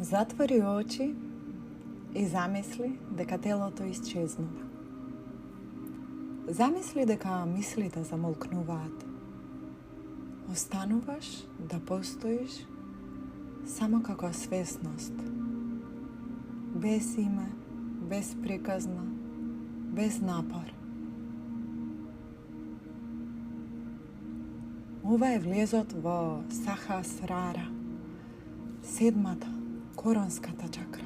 Затвори очи и замисли дека телото исчезнува. Замисли дека мислите замолкнуваат. Остануваш да постоиш само како свесност. Без име, без приказна, без напор. Ова е влезот во Сахасрара, седмата, коронската чакра.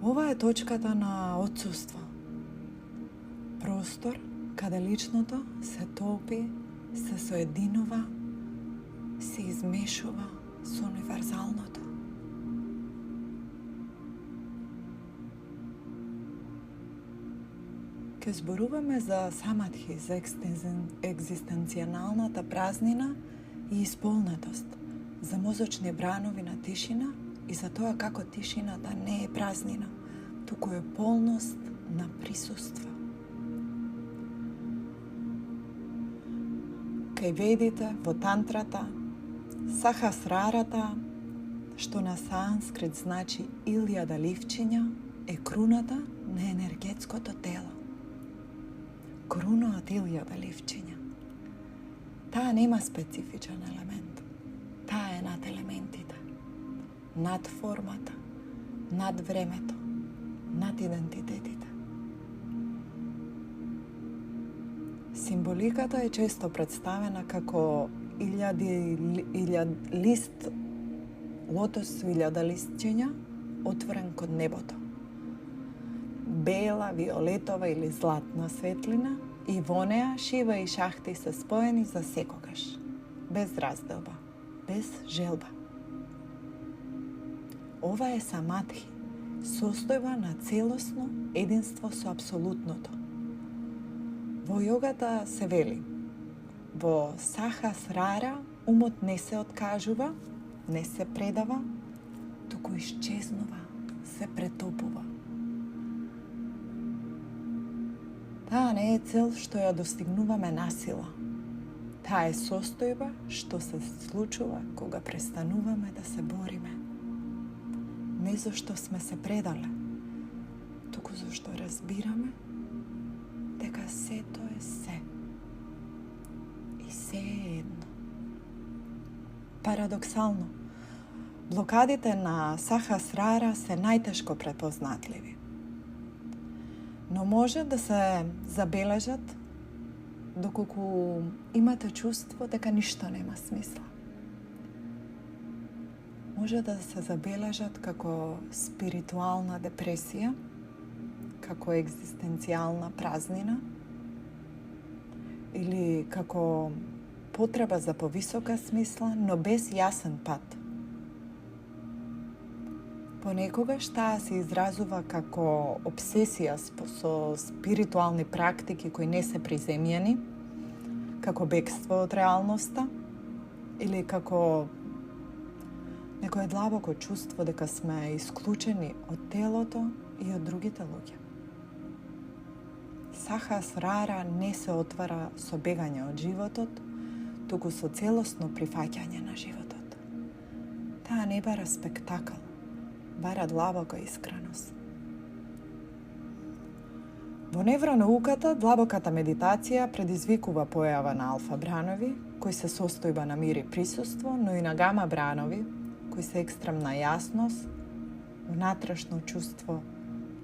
Ова е точката на отсуство. Простор каде личното се топи, се соединува, се измешува со универзалното. Ке зборуваме за самадхи, за екзистенцијалната празнина и исполнетост, за мозочни бранови на тишина и за тоа како тишината не е празнина, туку е полност на присуство. Кај ведите во тантрата, Сахасрарата, што на санскрит значи 1000 ливчиња, е круната на енергетското тело. Круна од 1000 ливчиња. Таа нема специфичен елемент. Таа е над елементите, над формата, над времето, над идентитетите. Символиката е често представена како 1000 лист, лотос 1000 листчиња, отворен кон небото. Бела, виолетова или златна светлина и во неа Шива и Шахти се споени за секогаш, без разделба, без желба. Ова е самадхи, состојба на целосно единство со апсолутното. Во јогата се вели: во Сахасрара умот не се откажува, не се предава, туку исчезнува, се претопува. Таа не е цел што ја достигнуваме насила. Таа е состојба што се случува кога престануваме да се бориме. Не зашто сме се предале, туку зашто разбираме дека сето е се. И се е едно. Парадоксално, блокадите на Сахасрара се најтешко препознатливи. Но може да се забележат доколку имате чувство дека ништо нема смисла. Може да се забележат како спиритуална депресија, како екзистенцијална празнина или како потреба за повисока смисла, но без јасен пат. Понекогаш таа се изразува како обсесија со спиритуални практики кои не се приземјени, како бегство од реалноста или како некое длабоко чувство дека сме исклучени од телото и од другите луѓе. Сахасрара не се отвара со бегање од животот, туку со целосно прифаќање на животот. Таа не бара спектакл, бара длабока искреност. Во невронауката, длабоката медитација предизвикува појава на алфа бранови, кои се состојба на мир и присуство, но и на гама бранови, кои се екстремна јасност, внатрешно чувство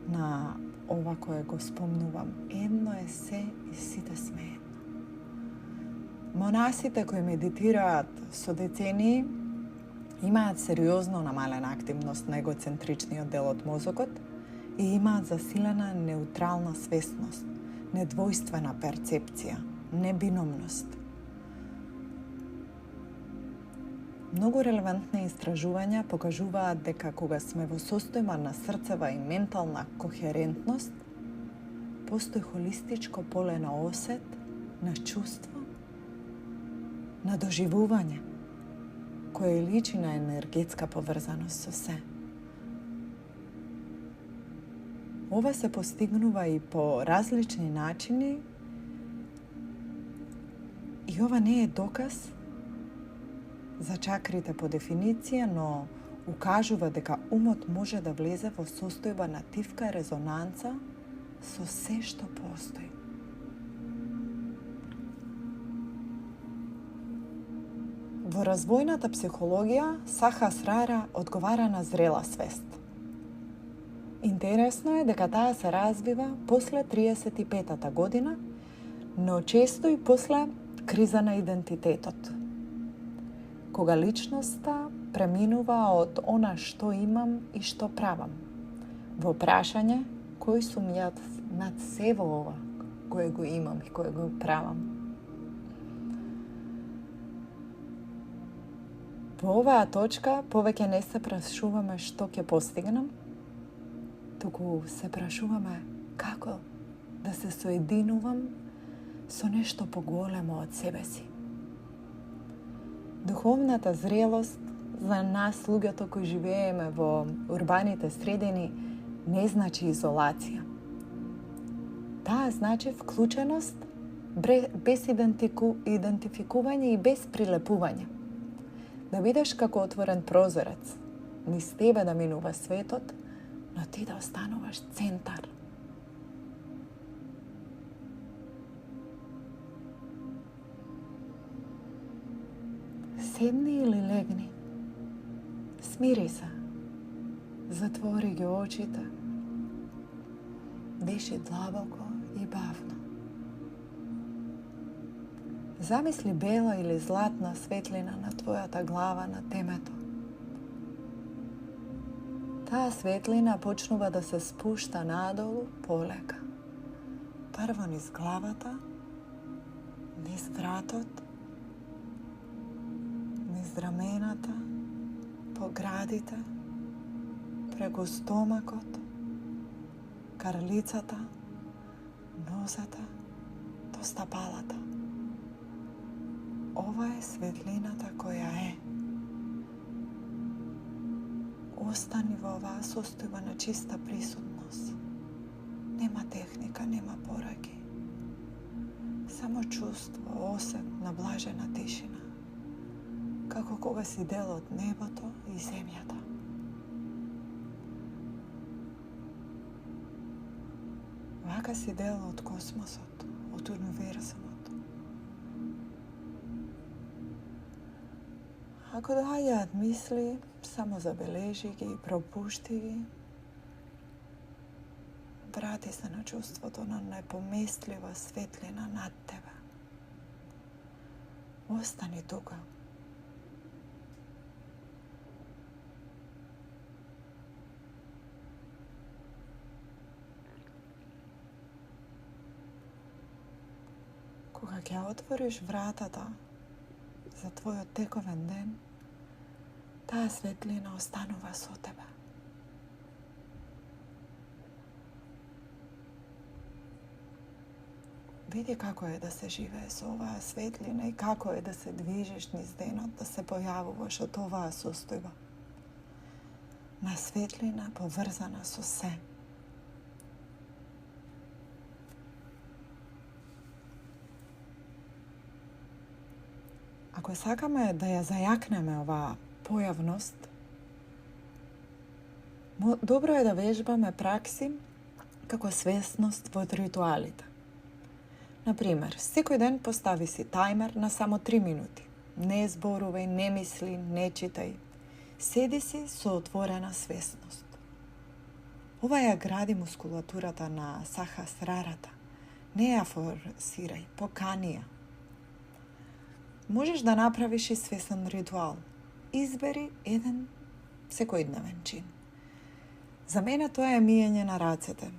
на ова кое го спомнувам. Едно е се и сите сме едно. Монасите кои медитираат со децении имаат сериозно намалена активност на егоцентричниот дел од мозокот и имаат засилена неутрална свесност, недвојствена перцепција, небиномност. Многу релевантни истражувања покажуваат дека кога сме во состојба на срцева и ментална кохерентност, постои холистичко поле на осет, на чувство, на доживување, кој личи на енергетска поврзаност со се. Ова се постигнува и по различни начини и ова не е доказ за чакрите по дефиниција, но укажува дека умот може да влезе во состојба на тивка резонанца со се што постои. Во развојната психологија, Саха Асрара одговара на зрела свест. Интересно е дека таа се развива после 35-та година, но често и после криза на идентитетот. Кога личноста преминува од она што имам и што правам, во прашање кој сум јас над се во ова, кој го имам и кој го правам. Во оваа точка повеќе не се прашуваме што ќе постигнам, туку се прашуваме како да се соединувам со нешто поголемо од себе си. Духовната зрелост за нас, луѓето кои живееме во урбаните средини, не значи изолација. Таа значи вклученост без идентификување и без прилепување. Да бидеш како отворен прозорец, низ тебе да минува светот, но ти да остануваш центар. Седни или легни. Смири се. Затвори ги очите. Диши длабоко и бавно. Замисли бела или златна светлина на твојата глава на темето. Таа светлина почнува да се спушта надолу полека. Прво низ главата, низ вратот, низ рамената, по градите, преку стомакот, карлицата, нозата, до стапалата. Ова е светлината која е. Остани во оваа состојба на чиста присутност. Нема техника, нема пораки. Само чувство, осет на блажена тишина. Како кога си дел од небото и земјата. Вака си дел од космосот, од универзумот. Ако доаѓаат мисли, само забележи ги и пропушти ги. Врати се на чувството на непоместлива светлина над тебе. Остани тука. Кога ќе отвориш вратата за твојот тековен ден, таа светлина останува со тебе. Види како е да се живее со оваа светлина и како е да се движиш низ денот, да се појавуваш од оваа состојба. На светлина поврзана со се. Ако сакаме да ја зајакнеме оваа појавност, добро е да вежбаме пракси како свесност во ритуалите. Например, секој ден постави си тајмер на само 3 минути. Не зборувај, не мисли, не читај. Седи си со отворена свесност. Ова ја гради мускулатурата на Саха Асрарата. Не ја форсирај, покани ја. Можеш да направиш и свесен ритуал. Избери еден секојдневен чин. За мене тоа е миење на рацете.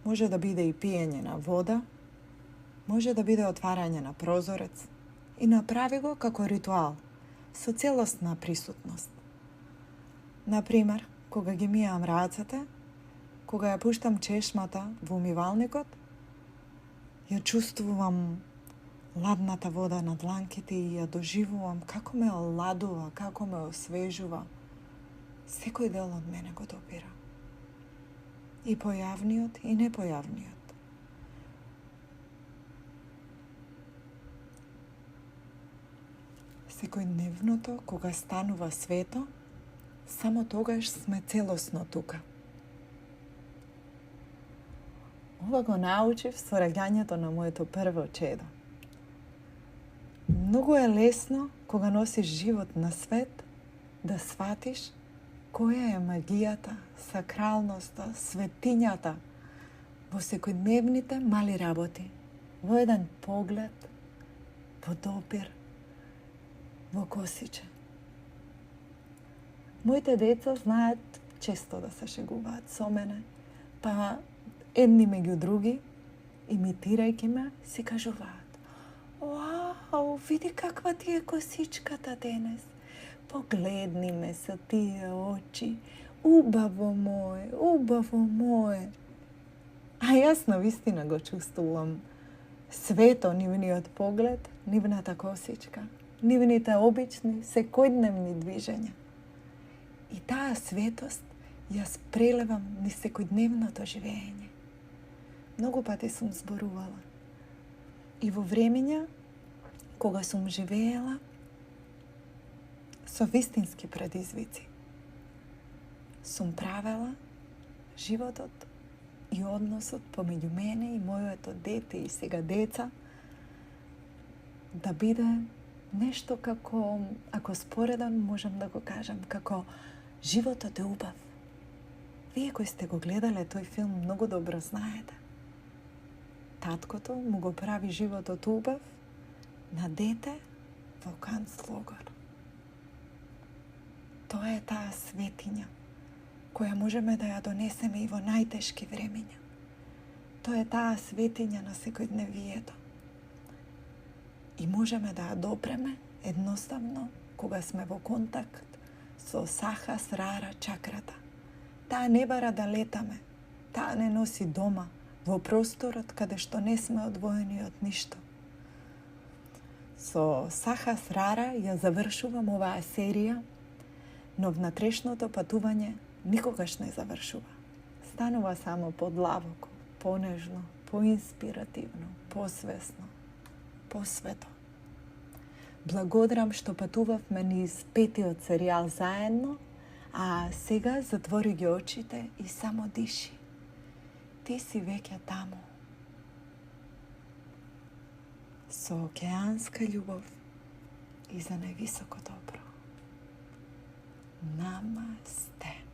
Може да биде и пиење на вода, може да биде отварање на прозорец и направи го како ритуал, со целосна присутност. Например, кога ги мијам рацете, кога ја пуштам чешмата во умивалникот, ја чувствувам ладната вода на дланките и ја доживувам како ме оладува, како ме освежува. Секој дел од мене го допира. И појавниот, и непојавниот. Секојдневното, кога станува свето, само тогаш сме целосно тука. Ова го научив со раѓањето на моето прво чедо. Многу е лесно, кога носиш живот на свет, да сватиш која е магијата, сакралноста, светињата во секојдневните мали работи, во еден поглед, во допир, во косиче. Моите деца знаат често да се шегуваат со мене, па едни меѓу други, имитирајќи ме, си кажуваат: "Вау, види каква ти е косичката денес. Погледни ме со тие очи. Убаво моje, убаво моje." А јас навистина го чувствувам свето нивниот поглед, нивната косичка, нивните обични, секојдневни движења. И таа светост јас прелевам низ секојдневното живење. Многу пати сум зборувала. И во времења кога сум живеела со вистински предизвици, сум правела животот и односот помеѓу мене и моето дете и сега деца да биде нешто како, ако споредам можам да го кажам, како животот е убав. Вие кои сте го гледале тој филм многу добро знаете. Таткото му го прави животот убав на дете во канцлогор. Тоа е таа светиња која можеме да ја донесеме и во најтешки времења. Тоа е таа светиња на секојдневието. И можеме да ја допреме едноставно кога сме во контакт со Сахасрара чакрата. Таа не бара да летаме, таа не носи дома во просторот каде што не сме одвоени од ништо. Со Сахасрара ја завршувам оваа серија, но внатрешното патување никогаш не завршува. Станува само подлабоко, понежно, поинспиративно, посвесно, посвето. Благодарам што патувавме низ 5-тиот серијал заедно, а сега затвори ги очите и само диши. Ти си веќе таму. Со океанска љубов и за највисоко добро. Намасте.